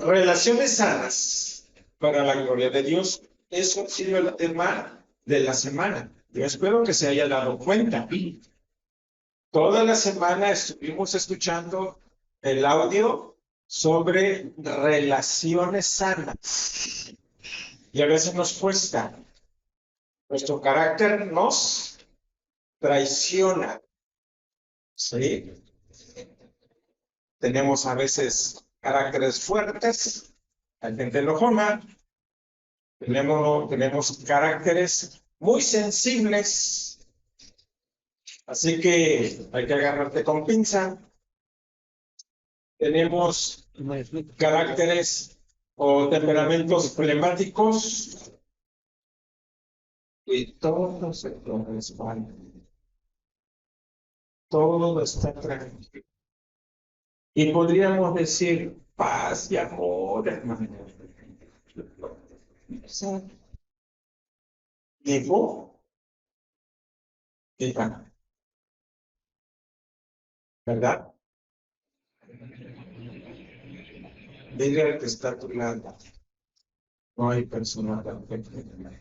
Relaciones sanas para la gloria de Dios. Eso ha sido el tema de la semana. Yo espero que se haya dado cuenta. Toda la semana estuvimos escuchando el audio sobre relaciones sanas. Y a veces nos cuesta. Nuestro carácter nos traiciona. ¿Sí? Tenemos a veces caracteres fuertes, hay gente enojona, tenemos caracteres muy sensibles, así que hay que agarrarte con pinza. Tenemos caracteres o temperamentos flemáticos y todo se corresponde. Todo está tranquilo. Y podríamos decir paz y amor, hermano. Digo, diga, ¿verdad? Dile al que está a tu lado, no hay persona perfecta.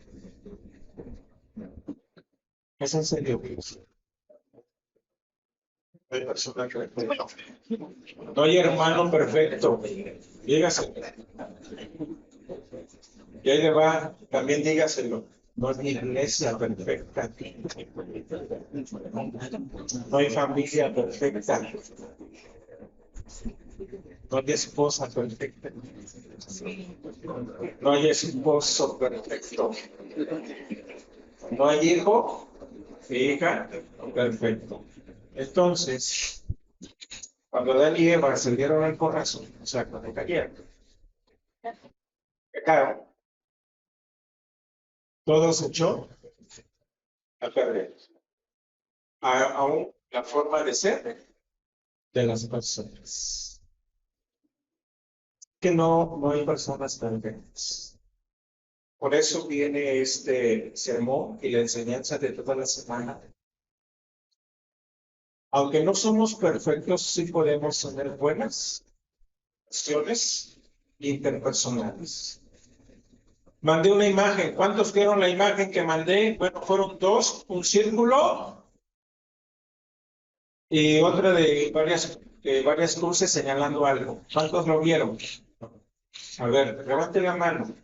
Es en serio, no hay persona perfecta. No hay hermano perfecto. Dígaselo. Y ahí le va, también dígaselo. No hay iglesia perfecta. No hay familia perfecta. No hay esposa perfecta. No hay esposo perfecto. No hay hijo, hija perfecto. Entonces, cuando Adán y Eva se dieron el corazón, o sea, cuando cayeron, pecaron, todo se echó a perder. Aún la forma de ser de las personas. Que no hay personas perfectas. Por eso viene este sermón y la enseñanza de toda la semana. Aunque no somos perfectos, sí podemos tener buenas acciones interpersonales. Mandé una imagen. ¿Cuántos vieron la imagen que mandé? Bueno, fueron dos, un círculo y otra de varias cruces señalando algo. ¿Cuántos lo vieron? A ver, levante la mano.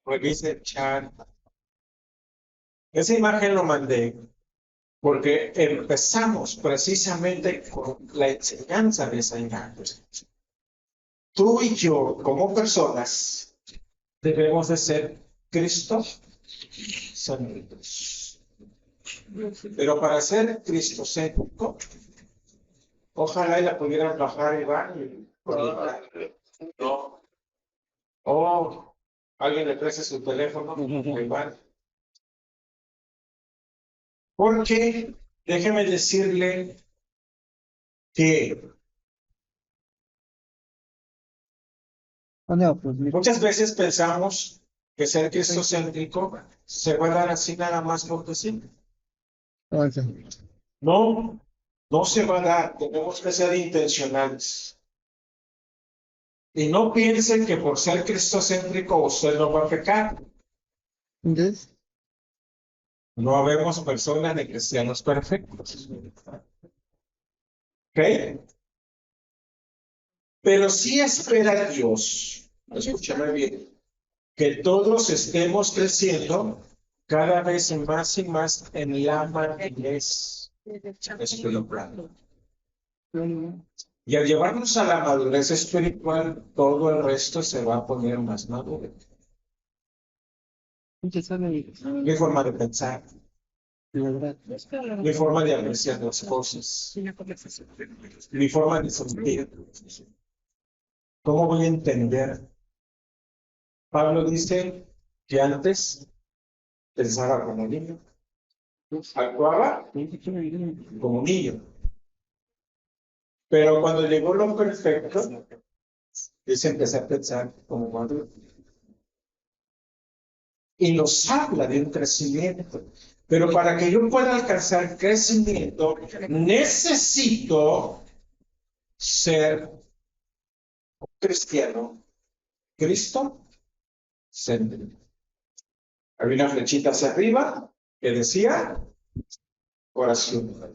Revise el chat. Esa imagen lo mandé porque empezamos precisamente con la enseñanza de esa imagen. Tú y yo, como personas, debemos de ser cristocéntricos. Pero para ser cristocéntrico, ojalá la pudieran bajar, Iván. No. Oh, alguien le preste su teléfono, Iván. Porque déjeme decirle que muchas veces pensamos que ser cristocéntrico se va a dar así nada más porque sí. No, no se va a dar. Tenemos que ser intencionales. Y no piensen que por ser cristocéntrico usted no va a pecar. No habemos personas de cristianos perfectos. ¿Ok? Pero sí espera Dios, escúchame bien, que todos estemos creciendo cada vez más y más en la madurez espiritual. Y al llevarnos a la madurez espiritual, todo el resto se va a poner más maduro. Mi forma de pensar, mi forma de apreciar las cosas, mi forma de sentir. ¿Cómo voy a entender? Pablo dice que antes pensaba como niño, actuaba como niño. Pero cuando llegó lo perfecto, dice empezar a pensar como maduro. Y nos habla de un crecimiento. Pero para que yo pueda alcanzar crecimiento, necesito ser un cristiano, Cristo céntrico. Había una flechita hacia arriba que decía oración.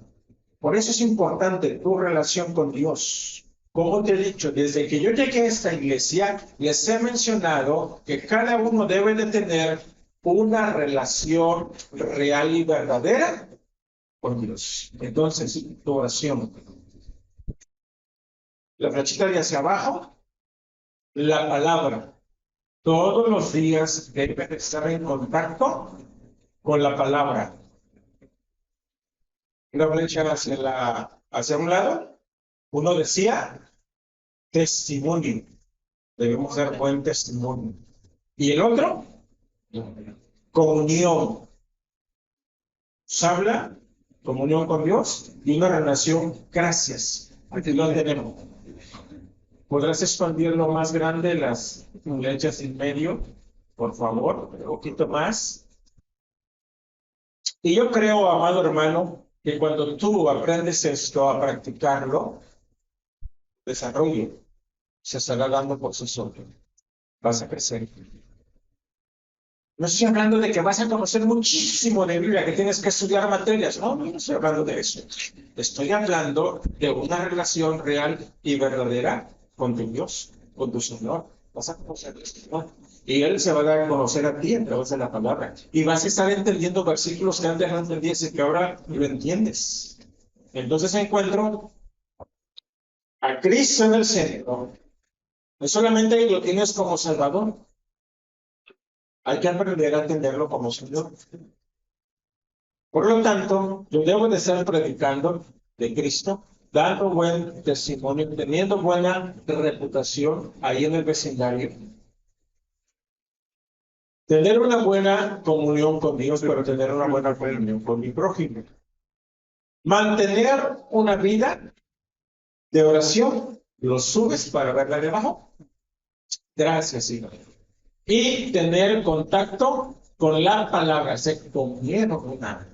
Por eso es importante tu relación con Dios. Como te he dicho, desde que yo llegué a esta iglesia, les he mencionado que cada uno debe de tener una relación real y verdadera con Dios. Entonces, tu oración. La flechita de hacia abajo, la palabra. Todos los días debes estar en contacto con la palabra. Una flecha hacia un lado, uno decía testimonio. Debemos dar buen testimonio. Y el otro, comunión. Se habla, comunión con Dios y una relación, gracias. Aquí lo tenemos. ¿Podrás expandir lo más grande las flechas en medio? Por favor, un poquito más. Y yo creo, amado hermano, que cuando tú aprendes esto a practicarlo, desarrollo se estará dando por sí solo. Vas a crecer. No estoy hablando de que vas a conocer muchísimo de Biblia, que tienes que estudiar materias. No, no estoy hablando de eso. Estoy hablando de una relación real y verdadera con tu Dios, con tu Señor. Vas a conocer al Señor. Y Él se va a dar a conocer a ti a través de la palabra. Y vas a estar entendiendo versículos que antes no entendías y que ahora lo entiendes. Entonces encuentro a Cristo en el centro. No solamente lo tienes como Salvador. Hay que aprender a entenderlo como Señor. Por lo tanto, yo debo de estar predicando de Cristo, dando buen testimonio, teniendo buena reputación ahí en el vecindario. Tener una buena comunión con Dios, pero tener una buena comunión con mi prójimo. Mantener una vida de oración. Lo subes para verla de abajo. Gracias, Señor. Y tener contacto con la palabra. Se comieron una.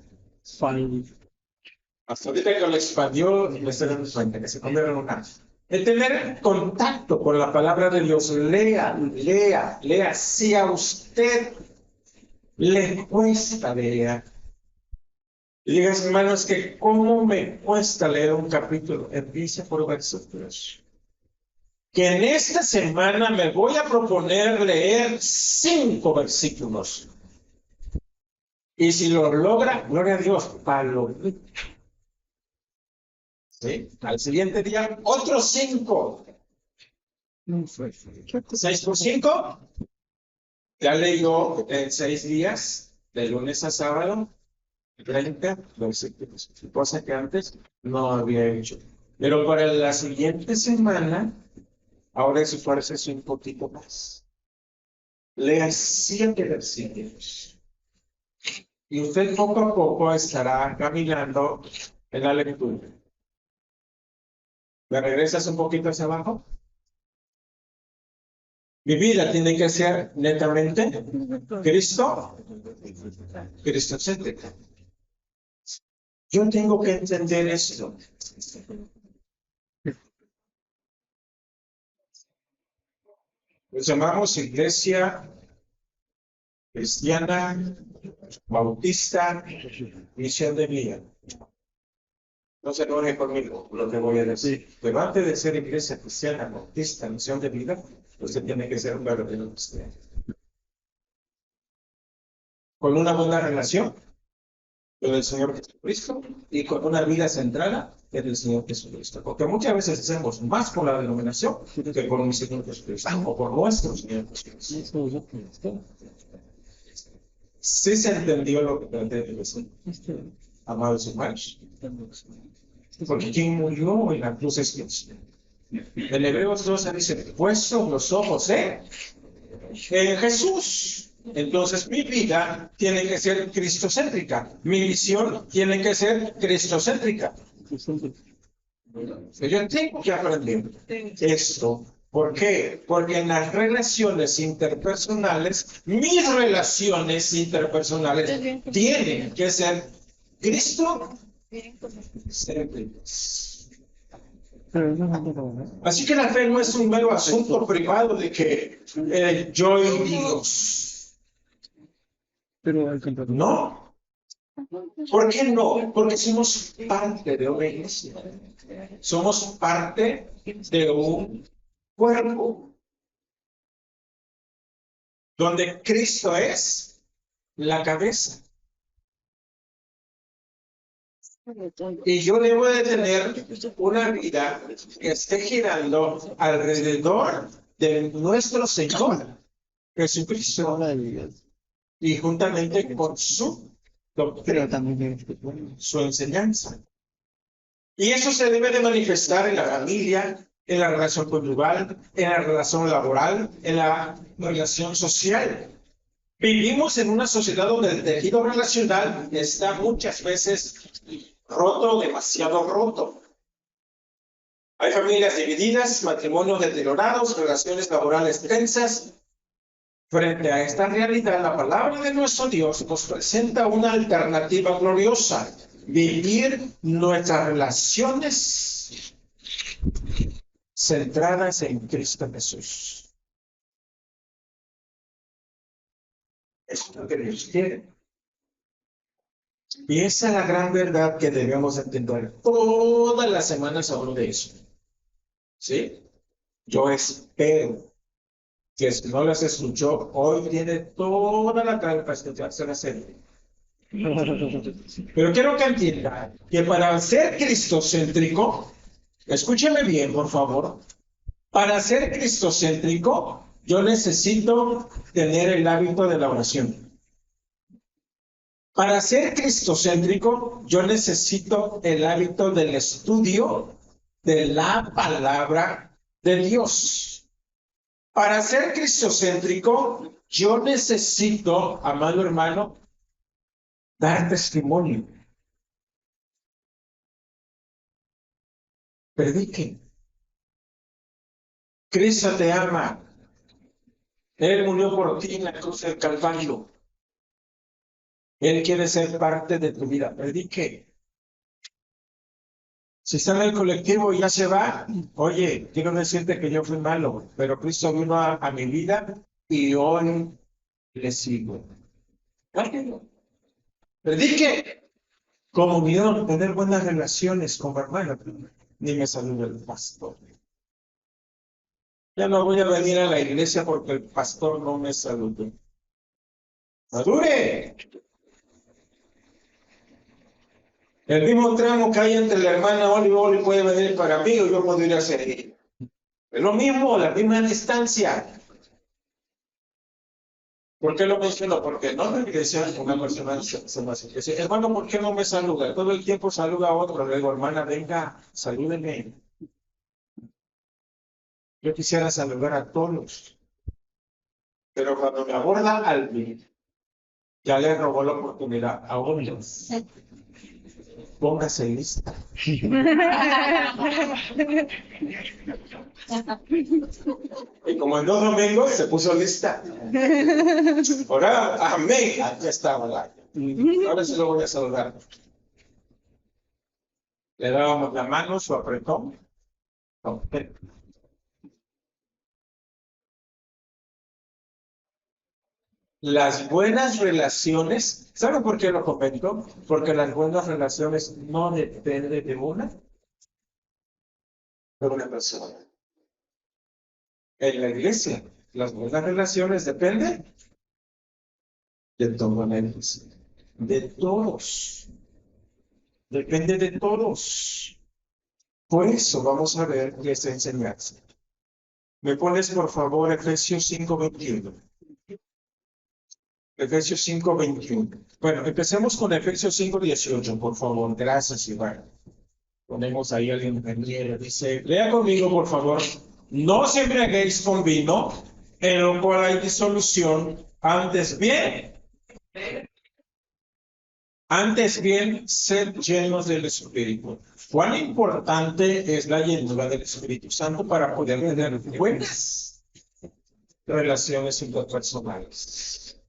Hasta ahorita que lo expandió, me estoy dando cuenta que se comieron una. El tener contacto con la palabra de Dios. Lea, lea, lea. Si a usted le cuesta leer, y digas, hermanos, que cómo me cuesta leer un capítulo, empieza por versículos. Que en esta semana me voy a proponer leer 5 versículos. Y si lo logra, gloria a Dios, palomita. ¿Sí? Al siguiente día, otros 5. 6 por 5. Ya leyó en 6 días, de lunes a sábado, 30 versículos. Cosa que antes no había hecho. Pero para la siguiente semana, ahora esfuércese un poquito más. Lea 7 versículos. Y usted poco a poco estará caminando en la lectura. ¿Me regresas un poquito hacia abajo? Mi vida tiene que ser netamente Cristo-céntrica. Yo tengo que entender esto. Nos llamamos Iglesia Cristiana Bautista Misión de Vida. No se enoje conmigo lo que voy a decir. Pero antes de ser Iglesia Cristiana Bautista Misión de Vida, usted tiene que ser un verdadero cristiano. Con una buena relación con el Señor Jesucristo y con una vida centrada en el Señor Jesucristo. Porque muchas veces hacemos más por la denominación que por mi Señor Jesucristo o por nuestro Señor Jesucristo. ¿Sí se entendió lo que traté de decir, amados hermanos? Porque quien murió en la cruz es Dios. En Hebreos 12 dice, puestos los ojos en Jesús. Entonces mi vida tiene que ser cristocéntrica. Mi visión tiene que ser cristocéntrica. Yo tengo que aprender esto ¿Por qué? Porque en las relaciones interpersonales, mis relaciones interpersonales tienen que ser Cristo céntricas. Así que la fe no es un mero asunto privado de que yo y Dios. No. ¿Por qué no? Porque somos parte de una iglesia. Somos parte de un cuerpo donde Cristo es la cabeza. Y yo debo de tener una vida que esté girando alrededor de nuestro Señor Jesucristo y juntamente con su doctrina, su enseñanza. Y eso se debe de manifestar en la familia, en la relación conyugal, en la relación laboral, en la relación social. Vivimos en una sociedad donde el tejido relacional está muchas veces roto, demasiado roto. Hay familias divididas, matrimonios deteriorados, relaciones laborales tensas. Frente a esta realidad, la palabra de nuestro Dios nos presenta una alternativa gloriosa: vivir nuestras relaciones centradas en Cristo Jesús. Eso es lo que Dios quiere. Y esa es la gran verdad que debemos entender. Todas las semanas hablo de eso. ¿Sí? Yo espero que si no las escuchó, hoy tiene toda la tarde para escucharse la serie. Pero quiero que entienda que para ser cristocéntrico, escúcheme bien, por favor, para ser cristocéntrico, yo necesito tener el hábito de la oración. Para ser cristocéntrico, yo necesito el hábito del estudio de la palabra de Dios. Para ser cristocéntrico, yo necesito, amado hermano, dar testimonio. Predique. Cristo te ama. Él murió por ti en la cruz del Calvario. Él quiere ser parte de tu vida. Predique. Si está en el colectivo y ya se va, oye, quiero decirte que yo fui malo, pero Cristo vino a mi vida y hoy le sigo. Predique. Comunión, tener buenas relaciones con hermanos. Ni me saluda el pastor. Ya no voy a venir a la iglesia porque el pastor no me saludó. ¡Madure! El mismo tramo que hay entre la hermana Oli puede venir para mí o yo puedo ir a servir. Es lo mismo, la misma distancia. ¿Por qué lo menciono? Porque no me iglesia una persona se me dice, hermano, ¿por qué no me saluda? Todo el tiempo saluda a otro. Le digo, hermana, venga, salúdeme. Yo quisiera saludar a todos. Pero cuando me aborda alguien, ya le robó la oportunidad a otros. Póngase lista. Y como en 2 domingos se puso lista. Ahora, amén. Aquí estaba la. Ahora sí lo voy a saludar. Le dábamos la mano, su apretón. Las buenas relaciones, ¿saben por qué lo comento? Porque las buenas relaciones no dependen de una persona. En la iglesia, las buenas relaciones dependen de toda la iglesia, de todos. Depende de todos. Por eso vamos a ver esta enseñanza. ¿Me pones, por favor, Efesios 5:21? Efesios 5:21. Bueno, empecemos con Efesios 5:18, por favor. Gracias, Iván. Ponemos ahí al ingeniero. Dice, lea conmigo, por favor. No se embriaguéis con vino, en lo cual hay disolución, antes bien. Antes bien, sed llenos del Espíritu. ¿Cuán importante es la llenura del Espíritu Santo para poder tener buenas relaciones interpersonales?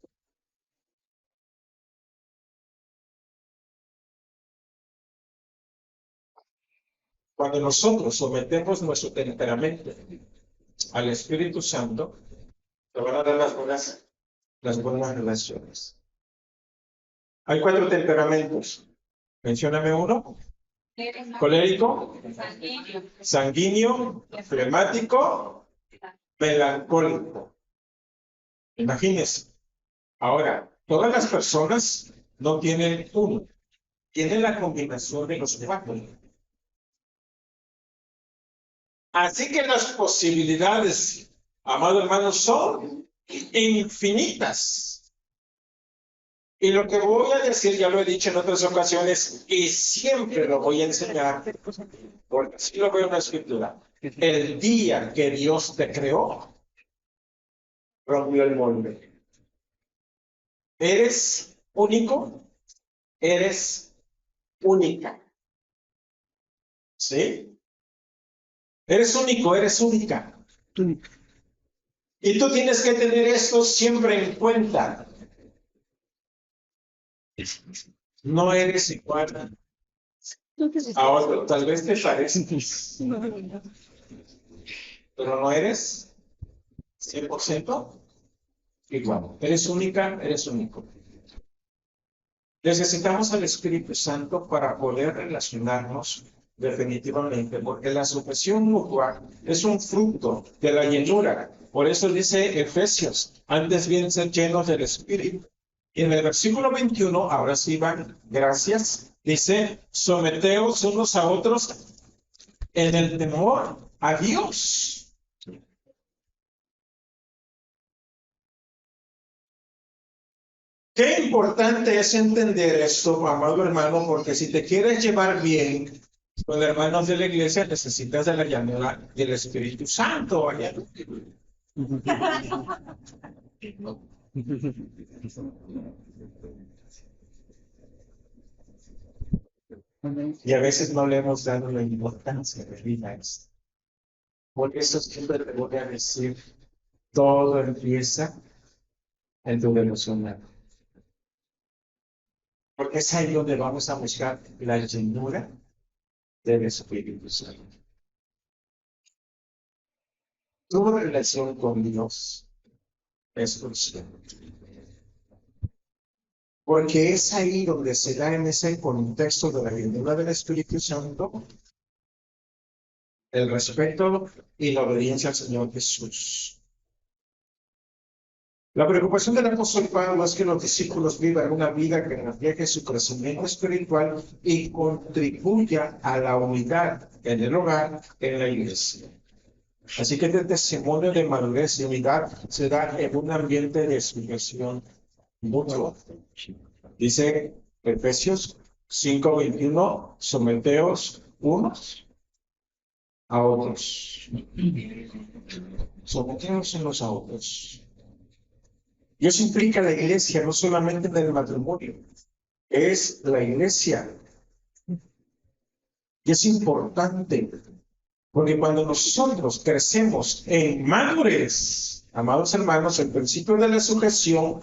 Cuando nosotros sometemos nuestro temperamento al Espíritu Santo, te van a dar las buenas relaciones. Hay 4 temperamentos. Mencióname uno. Colérico, sanguíneo, flemático, melancólico. Imagínense. Ahora, todas las personas no tienen uno, tienen la combinación de los 4. Así que las posibilidades, amado hermano, son infinitas. Y lo que voy a decir, ya lo he dicho en otras ocasiones, y siempre lo voy a enseñar, porque así lo veo en la escritura. El día que Dios te creó, rompió el molde. Eres único, eres única. ¿Sí? Eres único, eres única. Y tú tienes que tener esto siempre en cuenta. No eres igual a otro. Tal vez te pareces, pero no eres 100% igual. Eres única, eres único. Necesitamos al Espíritu Santo para poder relacionarnos definitivamente, porque la sujeción mutua es un fruto de la llenura. Por eso dice Efesios, antes bien ser llenos del Espíritu. Y en el versículo 21, ahora sí van, gracias, dice, someteos unos a otros en el temor a Dios. Qué importante es entender esto, amado hermano, porque si te quieres llevar bien con hermanos de la iglesia, necesitas de la llanura del Espíritu Santo. Y a veces no le hemos dado la importancia de vida a esto. Por eso siempre te voy a decir, todo empieza en tu devocional. Porque es ahí donde vamos a buscar la llenura del Espíritu Santo. Tu relación con Dios es crucial. Porque es ahí donde se da en ese contexto de la llenura del Espíritu Santo el respeto y la obediencia al Señor Jesús. La preocupación del apóstol Pablo es que los discípulos vivan una vida que refleje su crecimiento espiritual y contribuya a la unidad en el hogar, en la iglesia. Así que este testimonio de madurez y unidad se da en un ambiente de explicación mutua. Dice Efesios 5:21, someteos unos a otros. Someteos unos a otros. Y eso implica la iglesia, no solamente en el matrimonio, es la iglesia. Y es importante, porque cuando nosotros crecemos en madurez, amados hermanos, el principio de la sujeción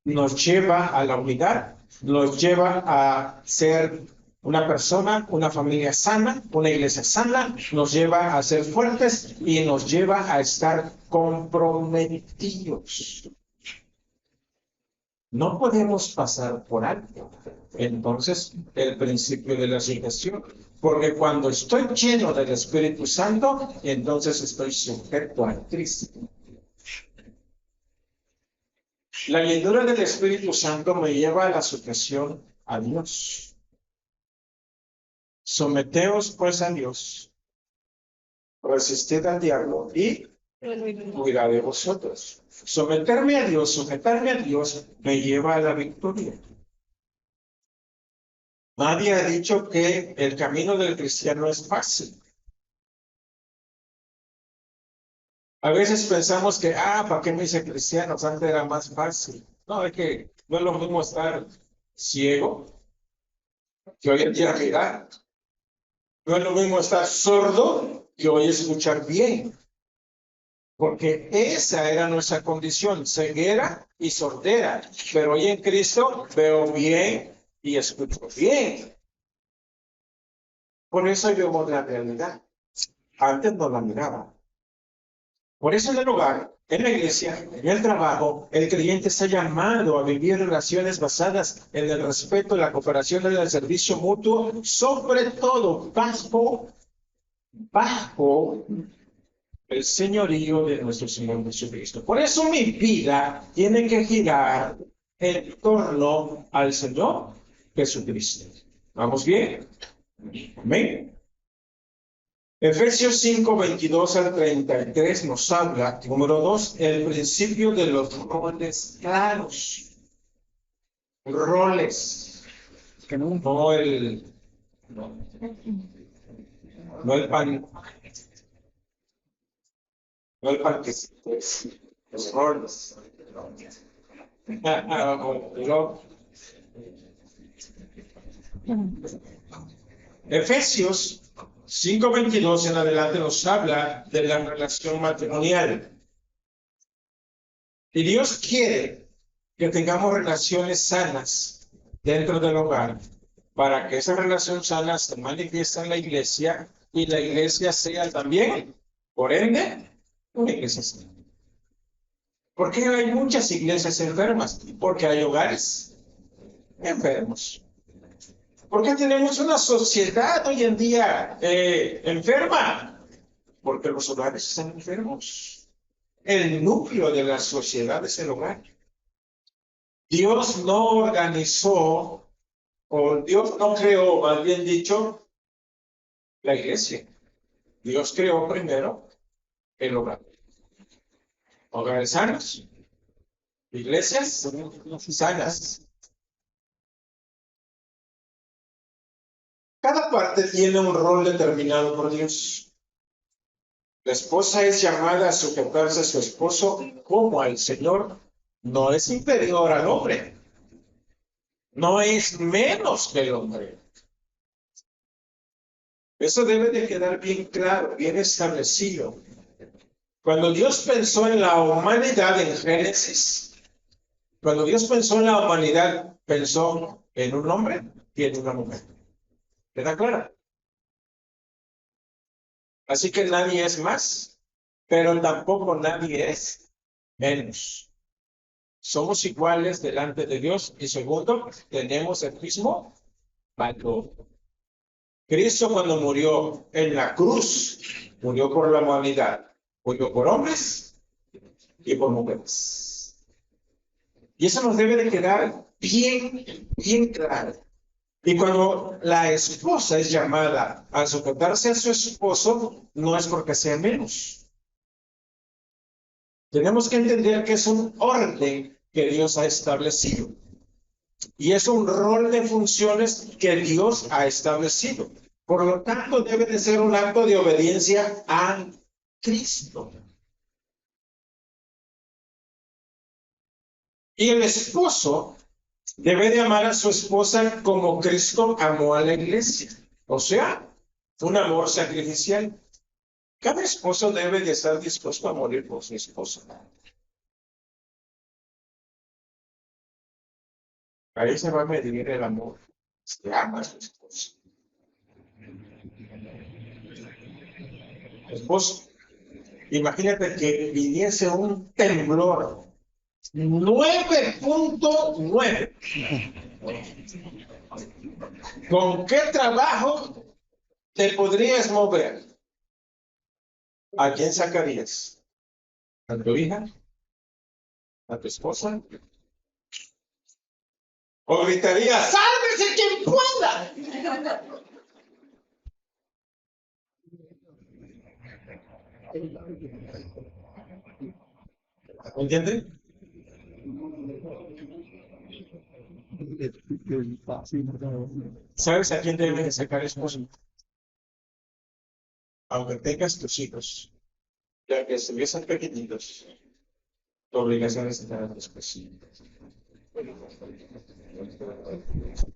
nos lleva a la unidad, nos lleva a ser una persona, una familia sana, una iglesia sana, nos lleva a ser fuertes y nos lleva a estar comprometidos. No podemos pasar por alto, entonces, el principio de la sujeción, porque cuando estoy lleno del Espíritu Santo, entonces estoy sujeto a Cristo. La llenura del Espíritu Santo me lleva a la sujeción a Dios. Someteos pues a Dios, resistid al diablo y cuidad de vosotros. Someterme a Dios, sujetarme a Dios, me lleva a la victoria. Nadie ha dicho que el camino del cristiano es fácil. A veces pensamos que, ¿para qué me hice cristiano? Antes era más fácil. No, es que no es lo mismo estar ciego que hoy en día mirar. No es lo mismo estar sordo que hoy escuchar bien, porque esa era nuestra condición, ceguera y sordera. Pero hoy en Cristo veo bien y escucho bien. Por eso vemos la realidad. Antes no la miraba. Por eso en el hogar, en la iglesia, en el trabajo, el creyente está llamado a vivir relaciones basadas en el respeto, la cooperación y el servicio mutuo, sobre todo bajo el señorío de nuestro Señor Jesucristo. Por eso mi vida tiene que girar en torno al Señor Jesucristo. ¿Vamos bien? Amén. Efesios 5, 22 al 33 nos habla, número 2, el principio de los roles claros. Roles. No el, no el pan, no el pan que los roles. Efesios 5:22 en adelante nos habla de la relación matrimonial. Y Dios quiere que tengamos relaciones sanas dentro del hogar, para que esa relación sana se manifieste en la iglesia y la iglesia sea también, por ende, una iglesia sana. ¿Por qué hay muchas iglesias enfermas? Porque hay hogares enfermos. ¿Por qué tenemos una sociedad hoy en día enferma? Porque los hogares están enfermos. El núcleo de la sociedad es el hogar. Dios no organizó, o Dios no creó, más bien dicho, la iglesia. Dios creó primero el hogar. Hogares sanos, iglesias sanas. Cada parte tiene un rol determinado por Dios. La esposa es llamada a sujetarse a su esposo como al Señor. No es inferior al hombre. No es menos que el hombre. Eso debe de quedar bien claro, bien establecido. Cuando Dios pensó en la humanidad en Génesis, cuando Dios pensó en la humanidad, pensó en un hombre y en una mujer. ¿Queda claro? Así que nadie es más, pero tampoco nadie es menos. Somos iguales delante de Dios y segundo, tenemos el mismo valor. Cristo cuando murió en la cruz, murió por la humanidad, murió por hombres y por mujeres. Y eso nos debe de quedar bien, bien claro. Y cuando la esposa es llamada a sujetarse a su esposo, no es porque sea menos. Tenemos que entender que es un orden que Dios ha establecido. Y es un rol de funciones que Dios ha establecido. Por lo tanto, debe de ser un acto de obediencia a Cristo. Y el esposo debe de amar a su esposa como Cristo amó a la iglesia. O sea, un amor sacrificial. Cada esposo debe de estar dispuesto a morir por su esposa. Ahí se va a medir el amor. Se ama a su esposa. Esposo, imagínate que viniese un temblor 9.9. ¿Con qué trabajo te podrías mover? ¿A quién sacarías? ¿A tu hija? ¿A tu esposa? ¿O gritarías, sálvese quien pueda? ¿Entienden? ¿Sabes a quién debes de sacar esposo? Aunque tengas tus hijos, ya que estuviesen pequeñitos, tu obligación es estar después.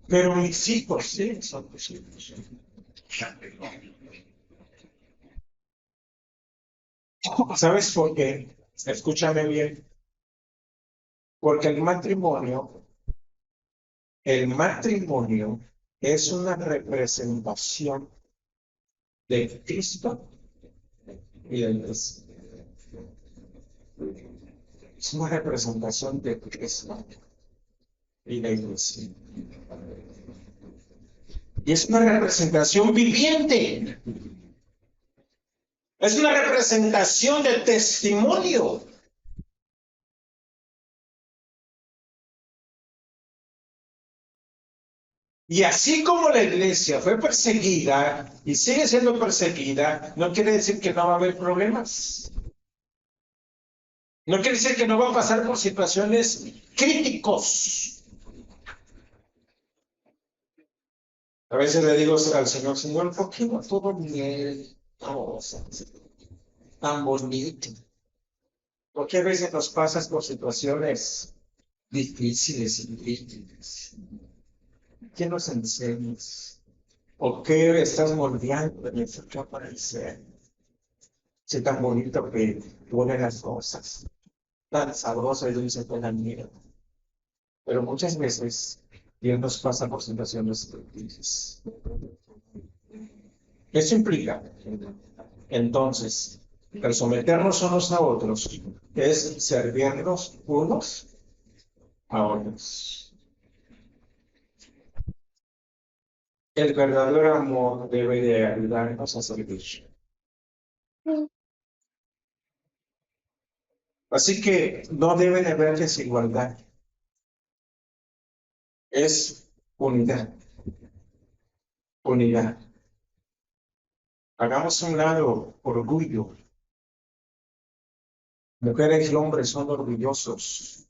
Pero mis hijos sí son tus hijos. ¿Sabes por qué? Escúchame bien. Porque el matrimonio es una representación de Cristo y de Iglesia. Es una representación de Cristo y de Iglesia. Y es una representación viviente. Es una representación de testimonio. Y así como la iglesia fue perseguida y sigue siendo perseguida, no quiere decir que no va a haber problemas. No quiere decir que no va a pasar por situaciones críticos. A veces le digo al Señor, ¿por qué no todo miel, cosas tan bonito? Porque a veces nos pasas por situaciones difíciles y críticas. ¿Qué nos enseñas? ¿O qué estás moldeando en nuestra capa del ser? Si tan bonito que pone las cosas, tan sabroso y dulce con la miel. Pero muchas veces Dios nos pasa por situaciones difíciles. Eso implica, entonces, el someternos unos a otros es servirnos unos a otros. El verdadero amor debe de ayudarnos a servir. Así que no debe de haber desigualdad. Es unidad. Unidad. Hagamos a un lado orgullo. Mujeres y hombres son orgullosos.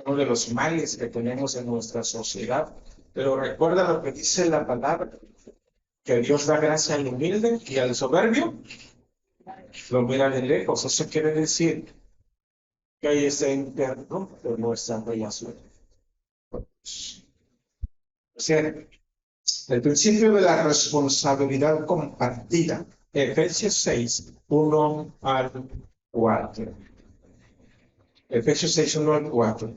Uno de los males que tenemos en nuestra sociedad. Pero recuerda lo que dice la palabra, que Dios da gracia al humilde y al soberbio lo mira de lejos. Eso quiere decir que hay ese interno de nuestra relación. O sea, el principio de la responsabilidad compartida. Efesios 6, 1 al 4. Efesios 6, 1 al 4.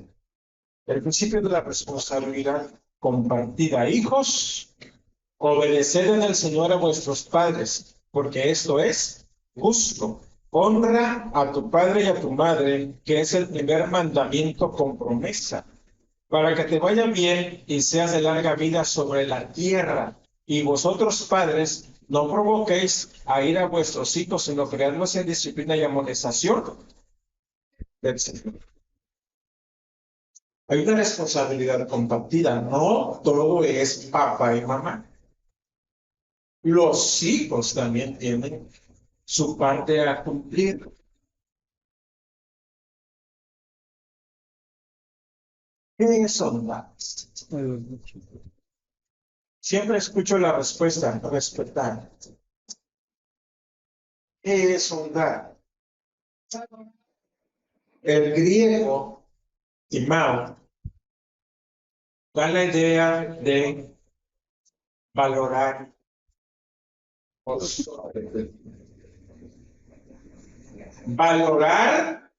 El principio de la responsabilidad compartida. Hijos, obedeced en el Señor a vuestros padres, porque esto es justo. Honra a tu padre y a tu madre, que es el primer mandamiento con promesa, para que te vaya bien y seas de larga vida sobre la tierra. Y vosotros, padres, no provoquéis a ir a vuestros hijos, sino creadlos en disciplina y amonestación del Señor. Hay una responsabilidad compartida, no todo es papá y mamá. Los hijos también tienen su parte a cumplir. ¿Qué es honrar? Siempre escucho la respuesta, respetar. ¿Qué es honrar? El griego, timao, da la idea de valorar por sobre. Valorar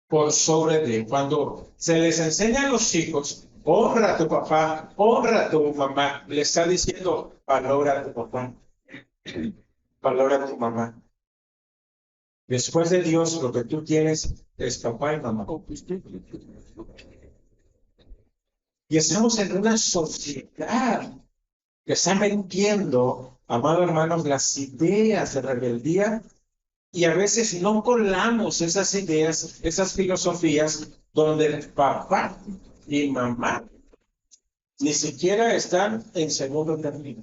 por sobre de. Cuando se les enseña a los hijos, honra a tu papá, honra a tu mamá, le está diciendo, valora a tu papá, valora a tu mamá. Después de Dios, lo que tú tienes es papá y mamá. Y estamos en una sociedad que está metiendo, amados hermanos, las ideas de rebeldía, y a veces no colamos esas ideas, esas filosofías, donde el papá y mamá ni siquiera están en segundo término.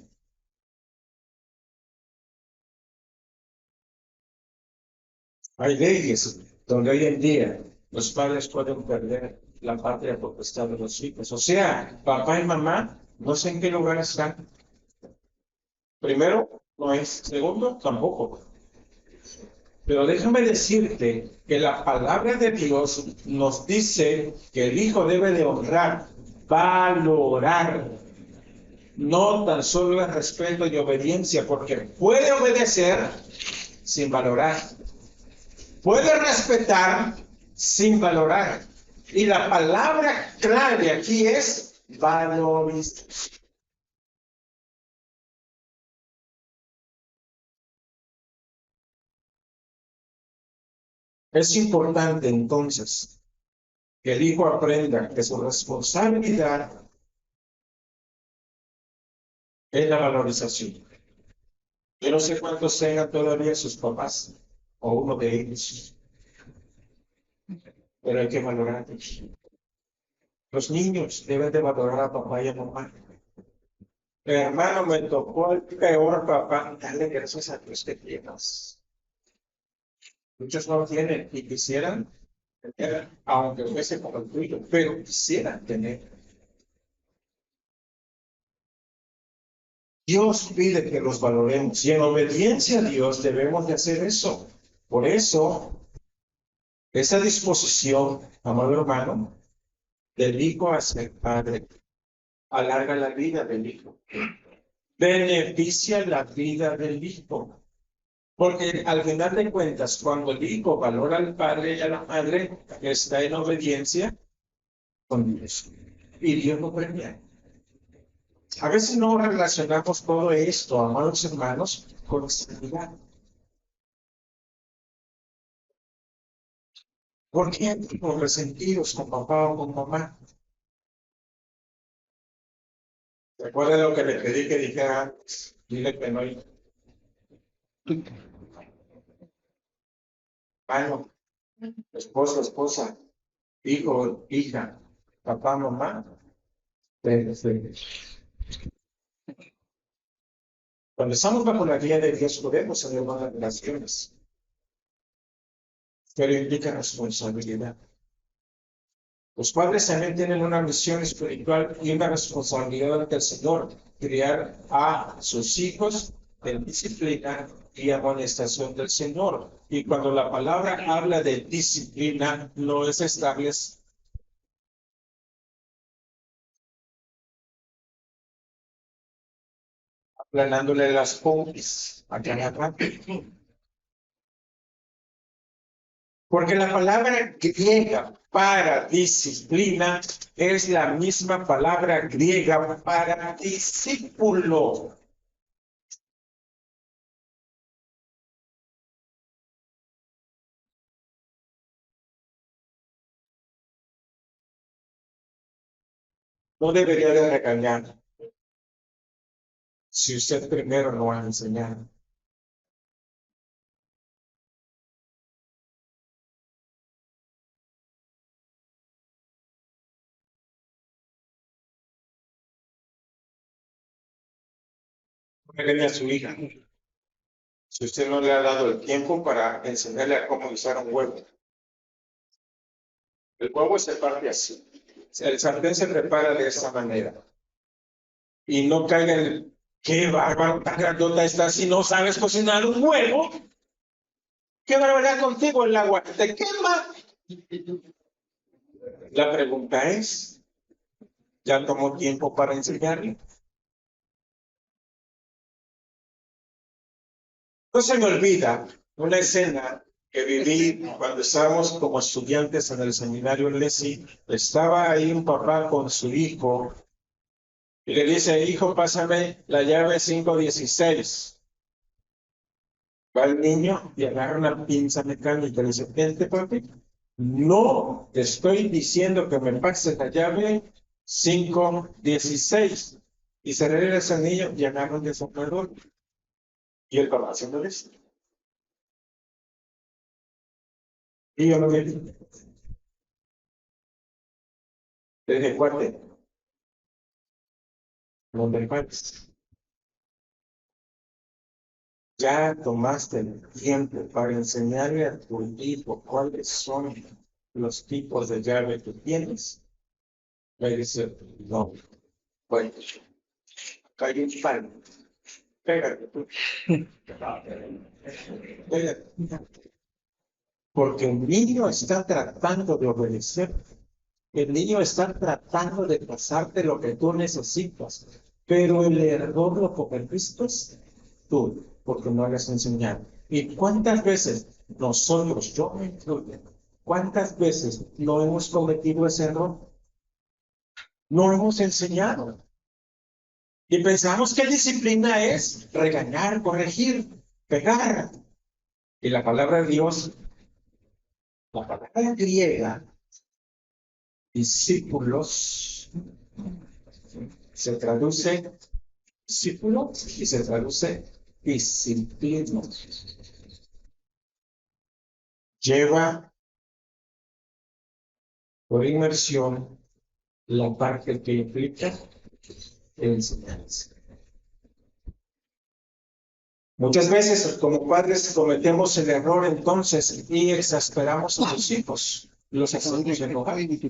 Hay leyes donde hoy en día los padres pueden perder la patria potestad de los hijos. O sea, papá y mamá no sé en qué lugar están. Primero, no es. Segundo, tampoco. Pero déjame decirte que la palabra de Dios nos dice que el hijo debe de honrar valorar. No tan solo el respeto y obediencia, porque puede obedecer sin valorar. Puede respetar sin valorar. Y la palabra clave aquí es valorizar. Es importante entonces que el hijo aprenda que su responsabilidad es la valorización. Yo no sé cuántos tengan todavía sus papás o uno de ellos, pero hay que valorarlos. Los niños deben de valorar a papá y a mamá. Hermano, me tocó el peor papá. Dale gracias a Dios que tienes. Muchos no tienen y quisieran tener, aunque fuese como el tuyo, pero quisieran tener. Dios pide que los valoremos y en obediencia a Dios debemos de hacer eso. Por eso, esa disposición, amado hermano, del hijo a ser padre, alarga la vida del hijo, beneficia la vida del hijo. Porque al final de cuentas, cuando el hijo valora al padre y a la madre, está en obediencia con Dios. Y Dios lo premia. A veces no relacionamos todo esto, amados hermanos, con sanidad. ¿Por qué con resentidos con papá o con mamá? ¿Recuerda lo que le pedí que dijera antes? Dile que no hay. Hermano, esposo, esposa, hijo, hija, papá, mamá. Cuando estamos bajo la guía de Dios podemos hacer buenas relaciones, pero implica responsabilidad. Los padres también tienen una misión espiritual y una responsabilidad ante el Señor, criar a sus hijos en disciplina y amonestación del Señor. Y cuando la palabra habla de disciplina, no es estarles aplanándole las pompis a cada rato. Porque la palabra griega para disciplina es la misma palabra griega para discípulo. No debería de regañar si usted primero no ha enseñado. No regañe a su hija si usted no le ha dado el tiempo para enseñarle a cómo usar un huevo. El huevo se parte así. El sartén se prepara de esta manera. Y no caiga en el, qué bárbaro, tan grandota está si no sabes cocinar un huevo. ¿Qué barbaridad contigo el agua? ¿Te quema? La pregunta es, ¿ya tomó tiempo para enseñarle? No se me olvida una escena que viví cuando estábamos como estudiantes en el seminario Lesi. Estaba ahí un papá con su hijo y le dice, hijo, pásame la llave 516. Va el niño y agarra una pinza mecánica y le dice, vente, papi. No te estoy diciendo que me pases la llave 516. Y se regresa el niño y agarra un desarmador. Y el papá haciendo esto. Y yo lo vi. Le dije, cuate, ¿dónde vas? Ya tomaste el tiempo para enseñarle a tu hijo cuáles son los tipos de llave que tienes. Me dice, no. Bueno, cae un pan. Pégate tú. Pégate. Porque un niño está tratando de obedecer. El niño está tratando de pasarte lo que tú necesitas, pero el error lo cometiste tú, porque no le has enseñado. ¿Y cuántas veces nosotros, yo me incluyo, cuántas veces no hemos cometido ese error? No hemos enseñado. Y pensamos que disciplina es regañar, corregir, pegar. Y la palabra de Dios, la palabra griega, discípulos, se traduce discípulo y se traduce disciplina. Lleva por inmersión la parte que implica enseñanza. Muchas veces como padres cometemos el error entonces y exasperamos a los hijos. Los hacemos enojar. Y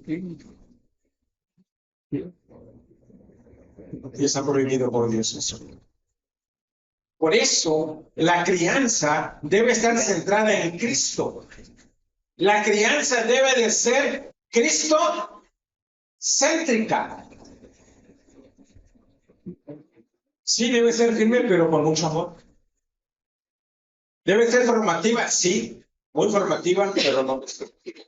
está prohibido por Dios eso. Por eso la crianza debe estar centrada en Cristo. La crianza debe de ser Cristo céntrica. Sí, debe ser firme, pero con mucho amor. Debe ser formativa, sí, muy formativa, pero no destructiva.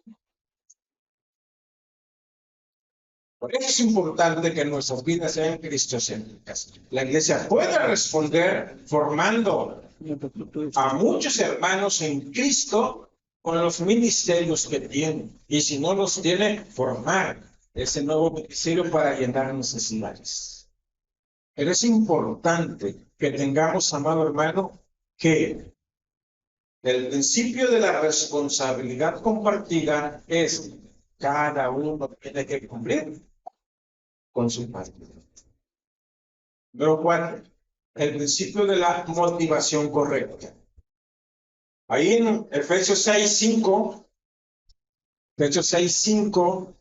Por eso es importante que nuestras vidas sean cristocéntricas. La iglesia puede responder formando a muchos hermanos en Cristo con los ministerios que tiene. Y si no los tiene, formar ese nuevo ministerio para llenar necesidades. Pero es importante que tengamos, amado hermano, que el principio de la responsabilidad compartida es cada uno tiene que cumplir con su parte. Número 4, el principio de la motivación correcta. Ahí en Efesios 6:5, Efesios 6:5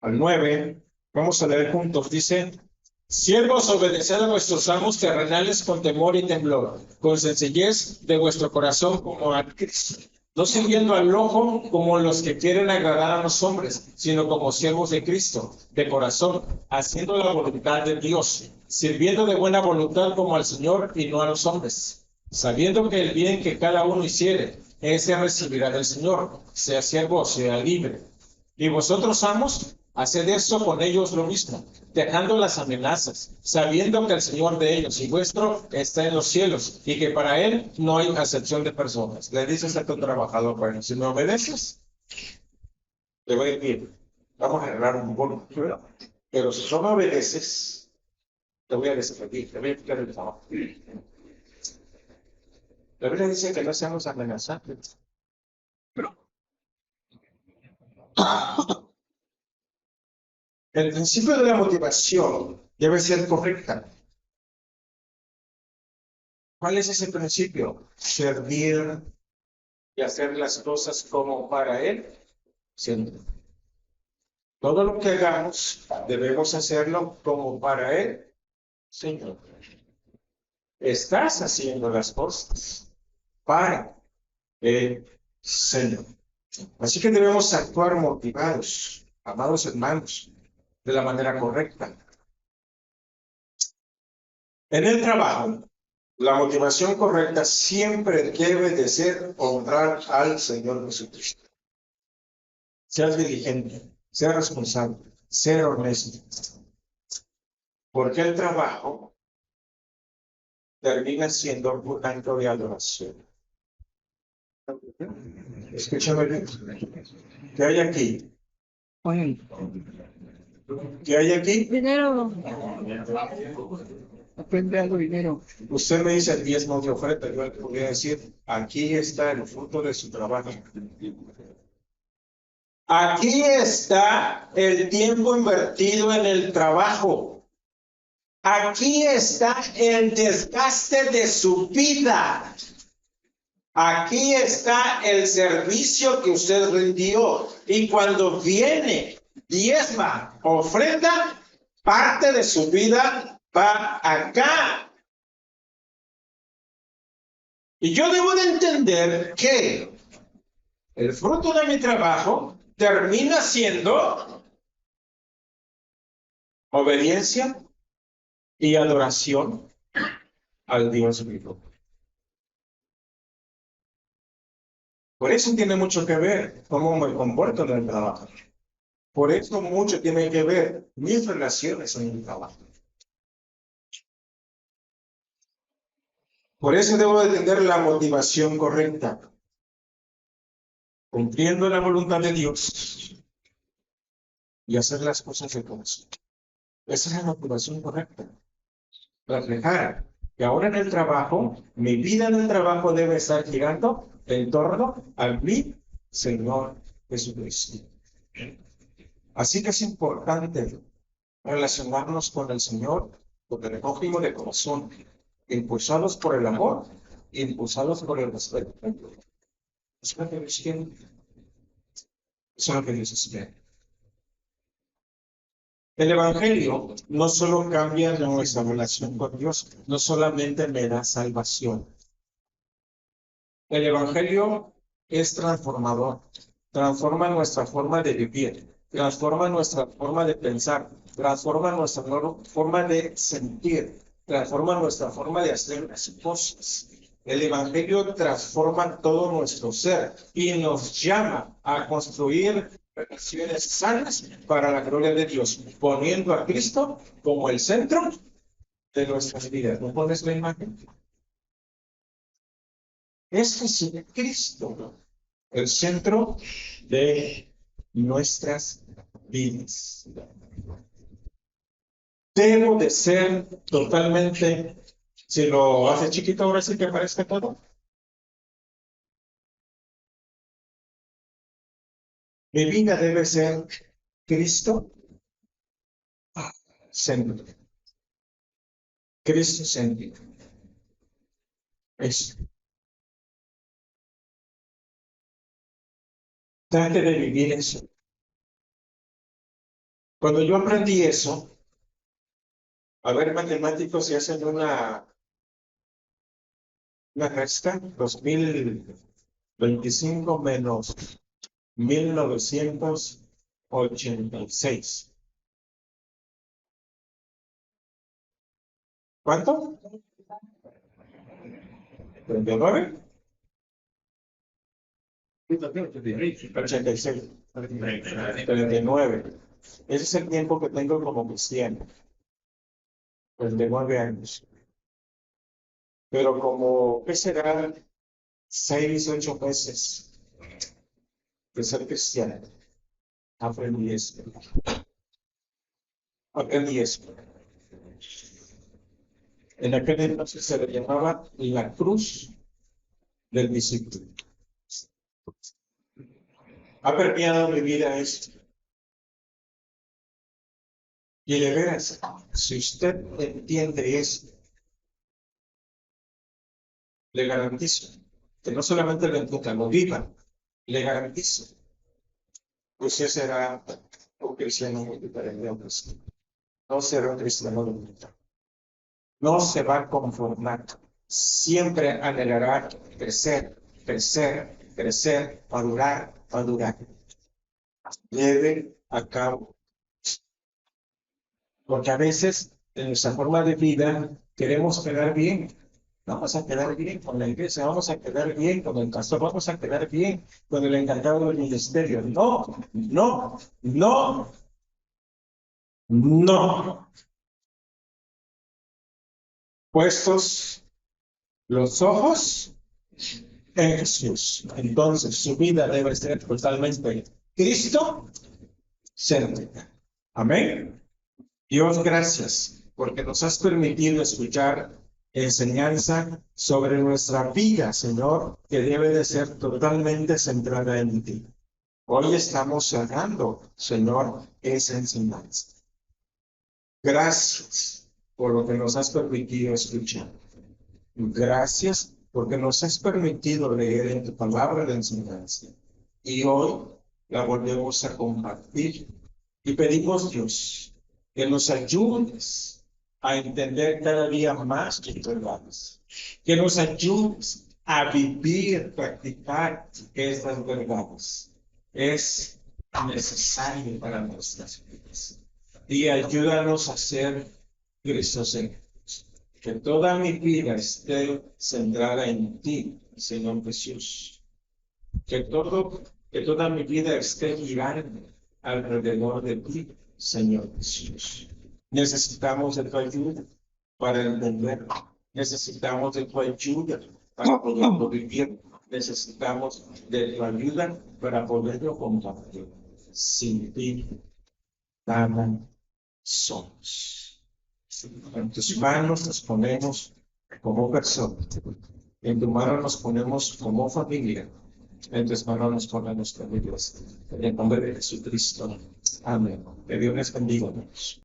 al 9, vamos a leer juntos, dice: siervos, obedeced a vuestros amos terrenales con temor y temblor, con sencillez de vuestro corazón como a Cristo, no sirviendo al ojo como los que quieren agradar a los hombres, sino como siervos de Cristo, de corazón, haciendo la voluntad de Dios, sirviendo de buena voluntad como al Señor y no a los hombres, sabiendo que el bien que cada uno hiciere, ese recibirá del Señor, sea siervo o sea libre. Y vosotros, amos, haced eso con ellos lo mismo, dejando las amenazas, sabiendo que el Señor de ellos y vuestro está en los cielos y que para Él no hay acepción de personas. Le dices a tu trabajador: bueno, si me obedeces, te voy a ir bien. Vamos a ganar un bono. Pero si no me obedeces, te voy a despedir, te voy a quitar el trabajo. La Biblia dice que no seamos amenazantes. El principio de la motivación debe ser correcta. ¿Cuál es ese principio? Servir y hacer las cosas como para Él, siempre. Todo lo que hagamos debemos hacerlo como para Él, Señor. Estás haciendo las cosas para Él, Señor. Así que debemos actuar motivados, amados hermanos, de la manera correcta. En el trabajo, la motivación correcta siempre debe de ser honrar al Señor Jesucristo. Seas diligente, sea responsable, ser honesto. Porque el trabajo termina siendo un acto de adoración. Escúchame bien. ¿Qué hay aquí? ¿Qué hay aquí? Dinero. Aprende algo, dinero. Usted me dice el diezmo de oferta, yo le podría decir: aquí está el fruto de su trabajo. Aquí está el tiempo invertido en el trabajo. Aquí está el desgaste de su vida. Aquí está el servicio que usted rindió. Y cuando viene diezma, ofrenda, parte de su vida va acá. Y yo debo de entender que el fruto de mi trabajo termina siendo obediencia y adoración al Dios vivo. Por eso tiene mucho que ver cómo me comporto en el trabajo. Por eso mucho tiene que ver mis relaciones en el trabajo. Por eso debo de tener la motivación correcta, cumpliendo la voluntad de Dios y hacer las cosas de corazón. Esa es la motivación correcta. Reflejar que ahora en el trabajo, mi vida en el trabajo debe estar girando en torno a mi Señor Jesucristo. Así que es importante relacionarnos con el Señor, con el prójimo de corazón, impulsados por el amor, impulsados por el respeto. Eso es lo que Dios quiere. Eso es lo que Dios espera. El Evangelio no solo cambia nuestra relación con Dios, no solamente me da salvación. El Evangelio es transformador, transforma nuestra forma de vivir, transforma nuestra forma de pensar, transforma nuestra forma de sentir, transforma nuestra forma de hacer las cosas. El Evangelio transforma todo nuestro ser y nos llama a construir relaciones sanas para la gloria de Dios, poniendo a Cristo como el centro de nuestras vidas. ¿No pones la imagen? Es Jesucristo el centro de nuestras vidas. Debo de ser totalmente, si lo hace chiquito, ahora sí que aparezca todo. Mi vida debe ser Cristo céntrico. Cristo céntrico. Eso. Trate de vivir eso. Cuando yo aprendí eso, a ver, matemáticos, se hacen una resta, 2025 menos 1986. ¿Cuánto? 39. 86. 39. Ese es el tiempo que tengo como cristiano. 39 años. Pero como, ¿qué será? 6, 8 meses de ser cristiano. Aprendí eso. Aprendí eso. En aquel entonces se le llamaba la cruz del discípulo. Ha permeado mi vida esto. Y de veras, si usted entiende eso, le garantizo que no solamente lo entienda, lo viva, le garantizo que usted será un cristiano muy diferente a un cristiano. No será un cristiano limitado. No se va a conformar. Siempre anhelará crecer, crecer, crecer, madurar, madurar. Lleve a cabo. Porque a veces en nuestra forma de vida queremos quedar bien. Vamos a quedar bien con la iglesia, vamos a quedar bien con el pastor, vamos a quedar bien con el encargado del ministerio. No, no, no, no. Puestos los ojos en Jesús. Entonces su vida debe ser totalmente Cristo céntrica. Amén. Dios, gracias porque nos has permitido escuchar enseñanza sobre nuestra vida, Señor, que debe de ser totalmente centrada en ti. Hoy estamos cerrando, Señor, esa enseñanza. Gracias por lo que nos has permitido escuchar. Gracias porque nos has permitido leer en tu palabra de enseñanza. Y hoy la volvemos a compartir. Y pedimos, Dios, que nos ayudes a entender cada día más tus verdades. Que nos ayudes a vivir, practicar estas verdades. Es necesario para nuestras vidas. Y ayúdanos a ser cristocéntricos. Que toda mi vida esté centrada en ti, Señor Jesús. Que toda mi vida esté girando alrededor de ti, Señor Jesús. Necesitamos de tu ayuda para entenderlo. Necesitamos de tu ayuda para poderlo vivir. Necesitamos de tu ayuda para poderlo compartir. Sin ti, nada somos. En tus manos nos ponemos como personas. En tu mano nos ponemos como familia. En tus manos nos ponemos como iglesia. En el nombre de Jesucristo. Amén. Que Dios les bendiga.